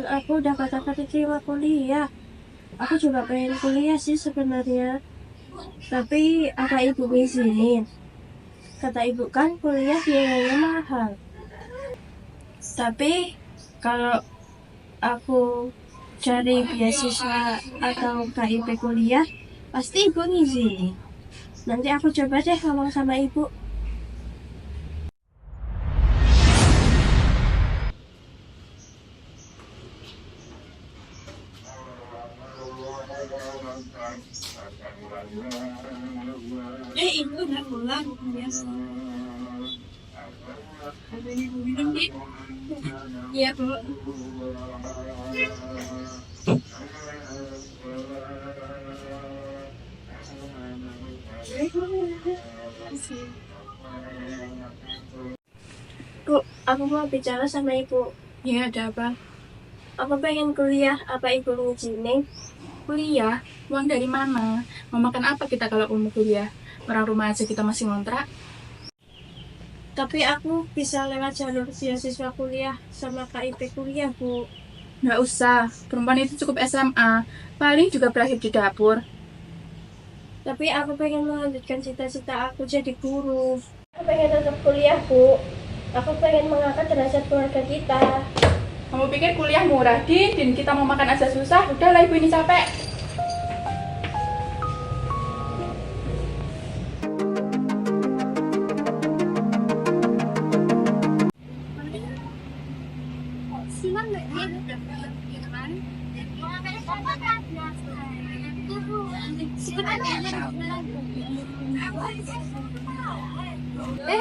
aku udah kata-kata terima kuliah. Aku juga pengen kuliah sih sebenarnya. Tapi apa ibu izinin? Kata ibu kan kuliah biayanya mahal. Tapi kalau aku cari beasiswa atau KIP kuliah, pasti ibu ngizinin. Nanti aku coba deh ngomong sama ibu. Ibu udah pulang. Biasa. Minum, Dik. Iya, Bu. Bu, aku mau bicara sama ibu. Iya, ada apa? Aku pengen kuliah, apa ibu ngizinin? Kuliah? Uang dari mana? Mau makan apa kita kalau mau kuliah? Orang rumah aja kita masih ngontrak. Tapi aku bisa lewat jalur beasiswa kuliah sama KIP kuliah, Bu. Nggak usah, perempuan itu cukup SMA. Paling juga berakhir di dapur. Tapi aku pengen melanjutkan cita-cita aku jadi guru. Aku pengen tetap kuliah, Bu. Aku pengen mengangkat derajat keluarga kita. Kamu pikir kuliah murah, Din kita mau makan aja susah. Udahlah, ibu ini capek.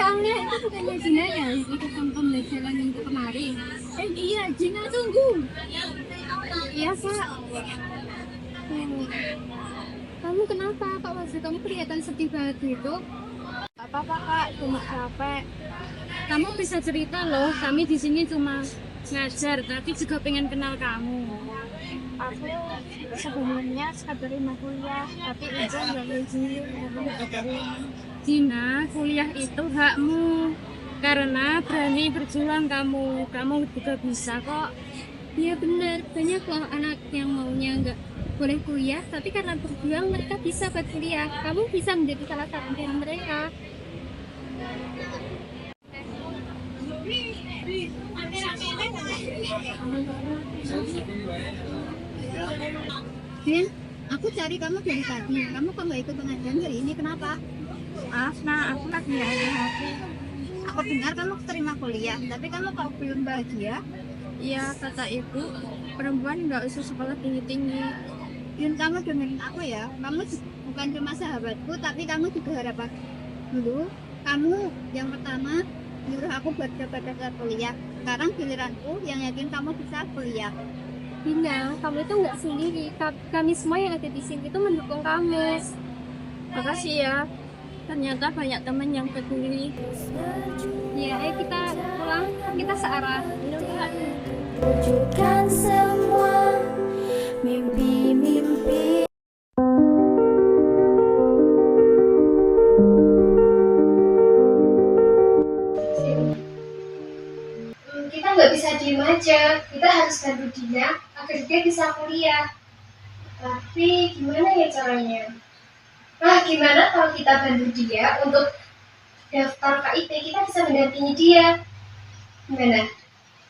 Aulia itu bukannya Gina ya yang ikut pembelajaran minggu kemarin? Iya, Gina tunggu. Iya Kak. Kamu kenapa? Kak wajah kamu kelihatan sedih banget gitu. Apa-apa, Kak, cuma capek. Kamu bisa cerita loh. Kami di sini cuma ngajar, tapi juga pengen kenal kamu. Aku sebelumnya sekadar mau kuliah, tapi itu nggak izin. Gina, kuliah itu hakmu. Karena berani berjuang kamu juga bisa kok. Iya benar, banyak loh anak yang maunya nggak boleh kuliah, tapi karena berjuang mereka bisa buat kuliah. Kamu bisa menjadi salah satu dari mereka. Din, aku cari kamu dari tadi. Kamu kok nggak ikut pengajian hari ini? Kenapa? Maaf, nah, aku lagi nggak ada hati. Aku dengar kamu terima kuliah, tapi kamu kok belum bahagia? Iya, kata ibu, perempuan nggak usah sekolah tinggi-tinggi. Din, kamu dengerin aku ya. Kamu bukan cuma sahabatku, tapi kamu juga harapan. Dulu, kamu yang pertama nyuruh aku buat dapat kuliah. Sekarang giliranku yang yakin kamu bisa kuliah. Bina, kamu itu nggak sendiri. Kami semua yang ada di sini itu mendukung kamu. Makasih ya. Ternyata banyak teman yang peduli. Ya, ayo kita pulang. Kita searah. Wujudkan semua mimpi-mimpi. Kita nggak bisa diem aja, kita harus bantu dia agar dia bisa kuliah. Tapi gimana ya caranya? Gimana kalau kita bantu dia untuk daftar KIP, kita bisa mendampingi dia. Gimana?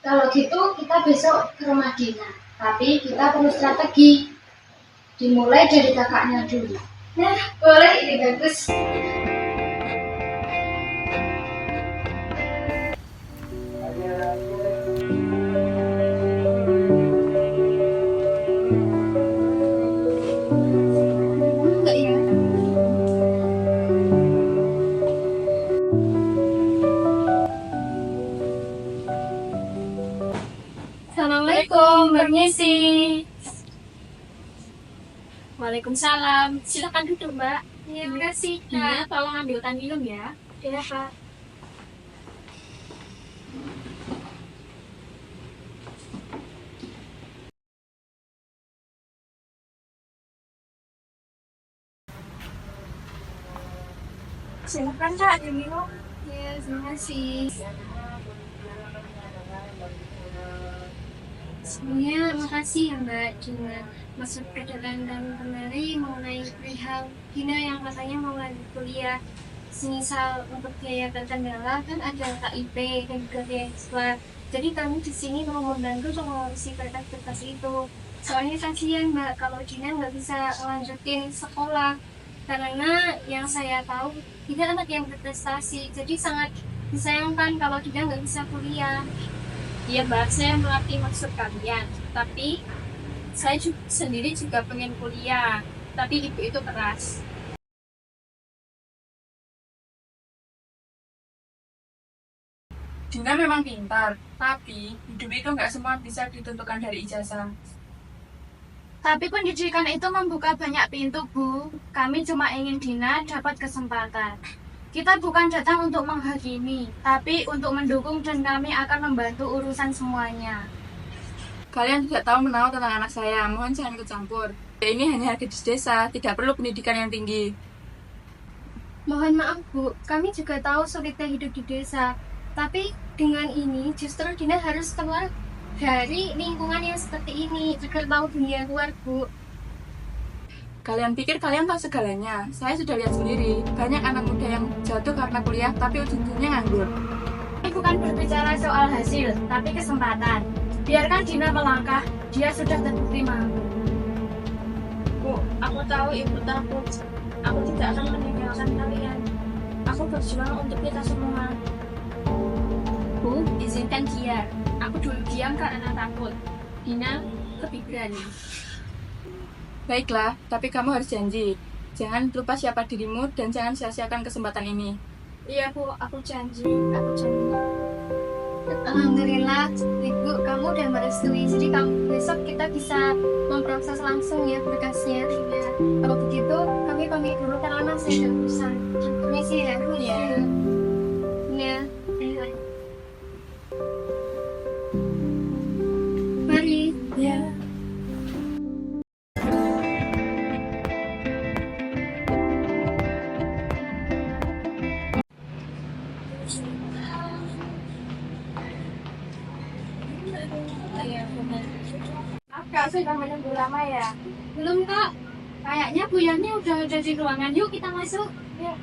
Kalau gitu kita besok ke rumah Dina, tapi kita perlu strategi. Dimulai dari kakaknya dulu. Nah, boleh, ini bagus. Enggak ya? Assalamualaikum, permisi. Waalaikumsalam. Silakan duduk, Mbak. Iya, makasih. Nah, tolong ambilkan minum ya. Iya, Kak. Silakan, Kak, diminum. Iya, terima kasih. Sebelumnya makasih ya Mbak Dina maksud kedatangan kemari mengenai perihal Dina yang katanya mau lanjut kuliah. Semisal untuk biaya terkendala kan ada KIP dan juga beasiswa. Jadi kami di sini mau membantu untuk mengurusi berkas-berkas itu. Soalnya kasihan Mbak kalau Dina nggak bisa lanjutin sekolah karena yang saya tahu Dina anak yang berprestasi. Jadi sangat disayangkan kalau Dina nggak bisa kuliah. Iya Mbak, saya mengerti maksud kalian. Tapi saya sendiri juga pengen kuliah. Tapi ibu itu keras. Dina memang pintar, tapi hidup itu nggak semua bisa ditentukan dari ijazah. Tapi pendidikan itu membuka banyak pintu, Bu. Kami cuma ingin Dina dapat kesempatan. Kita bukan datang untuk menghakimi, tapi untuk mendukung dan kami akan membantu urusan semuanya. Kalian tidak tahu menahu tentang anak saya, mohon jangan ikut campur. Ini hanya gadis desa, tidak perlu pendidikan yang tinggi. Mohon maaf Bu, kami juga tahu sulitnya hidup di desa. Tapi dengan ini justru Dina harus keluar dari lingkungan yang seperti ini agar tahu dunia luar Bu. Kalian pikir kalian tahu segalanya? Saya sudah lihat sendiri, banyak anak muda yang jatuh karena kuliah tapi ujung-ujungnya nganggur. Ini bukan berbicara soal hasil, tapi kesempatan. Biarkan Dina melangkah, dia sudah terbukti mampu. Bu, aku tahu ibu takut. Aku tidak akan meninggalkan kalian. Aku berjuang untuk kita semua. Bu, izinkan dia. Aku dulu diam karena takut. Dina lebih berani. Baiklah, tapi kamu harus janji. Jangan lupa siapa dirimu dan jangan sia-siakan kesempatan ini. Iya Bu, aku janji. Aku janji. Alhamdulillah, Ibu kamu udah merestui. Jadi besok kita bisa memproses langsung ya berkasnya. Ya. Kalau begitu, kami pamit dulu karena saya ada urusan. Permisi ya. Iya. Ya. Mari. Ya. Kak, sudah menunggu lama ya? Belum Kak, kayaknya Bu Yani udah ada di ruangan. Yuk kita masuk. Yuk.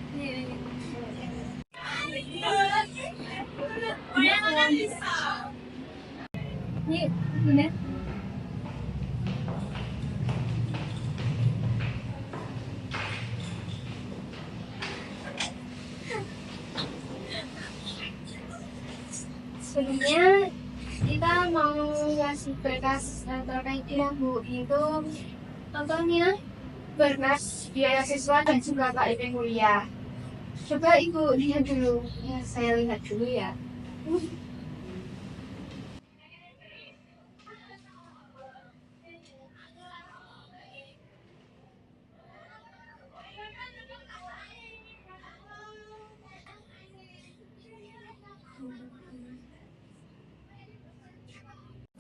Yuk, Bunda. Sebelumnya kita mau ngasih berkas terkait ya Bu, itu contohnya berkas biaya siswa dan juga KIP kuliah. Coba Ibu lihat dulu, ya saya lihat dulu ya.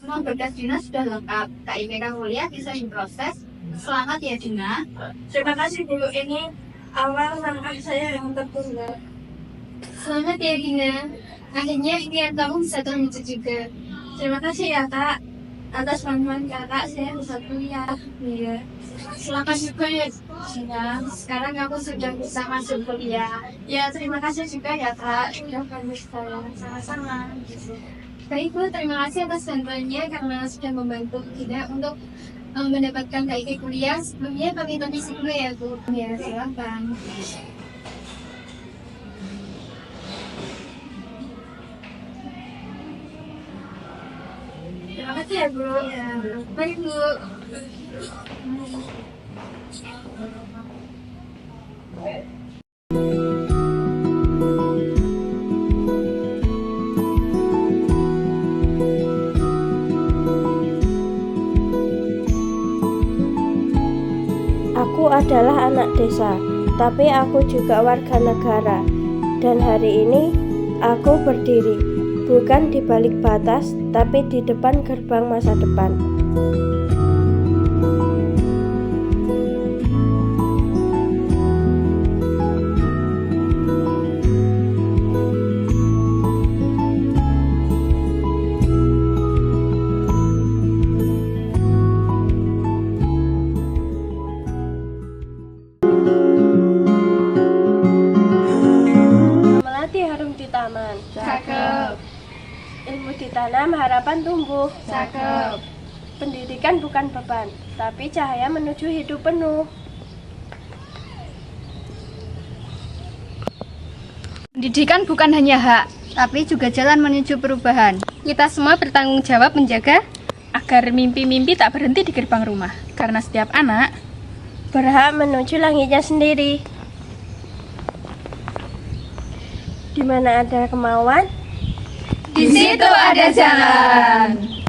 Semua berkas Dina sudah lengkap. KIP kuliah bisa diproses. Selamat ya Dina. Terima kasih Bu, ini awal langkah saya yang tertunda. Selamat ya Dina, akhirnya impian kamu bisa terwujud juga. Terima kasih ya Kak. Atas bantuan Kakak saya bisa kuliah. Iya. Selamat juga ya Dina. Sekarang kamu sudah bisa masuk kuliah. Ya, terima kasih juga ya Kak. Sudah bantu saya. Sama-sama. Baik Bu, terima kasih atas bantuannya karena sudah membantu Dina untuk mendapatkan KIP kuliah. Sebelumnya kami permisi dulu ya Bu. Ya, silakan. Terima kasih ya Bu. Ya. Mari Bu. Aku adalah anak desa, tapi aku juga warga negara. Dan hari ini aku berdiri, bukan di balik batas, tapi di depan gerbang masa depan. ditanam harapan tumbuh. Cakep. Pendidikan bukan beban, tapi cahaya menuju hidup penuh. Pendidikan bukan hanya hak, tapi juga jalan menuju perubahan. Kita semua bertanggung jawab menjaga Agar mimpi-mimpi tak berhenti di gerbang rumah. Karena setiap anak Berhak menuju langitnya sendiri. Di mana ada kemauan, di situ ada jalan.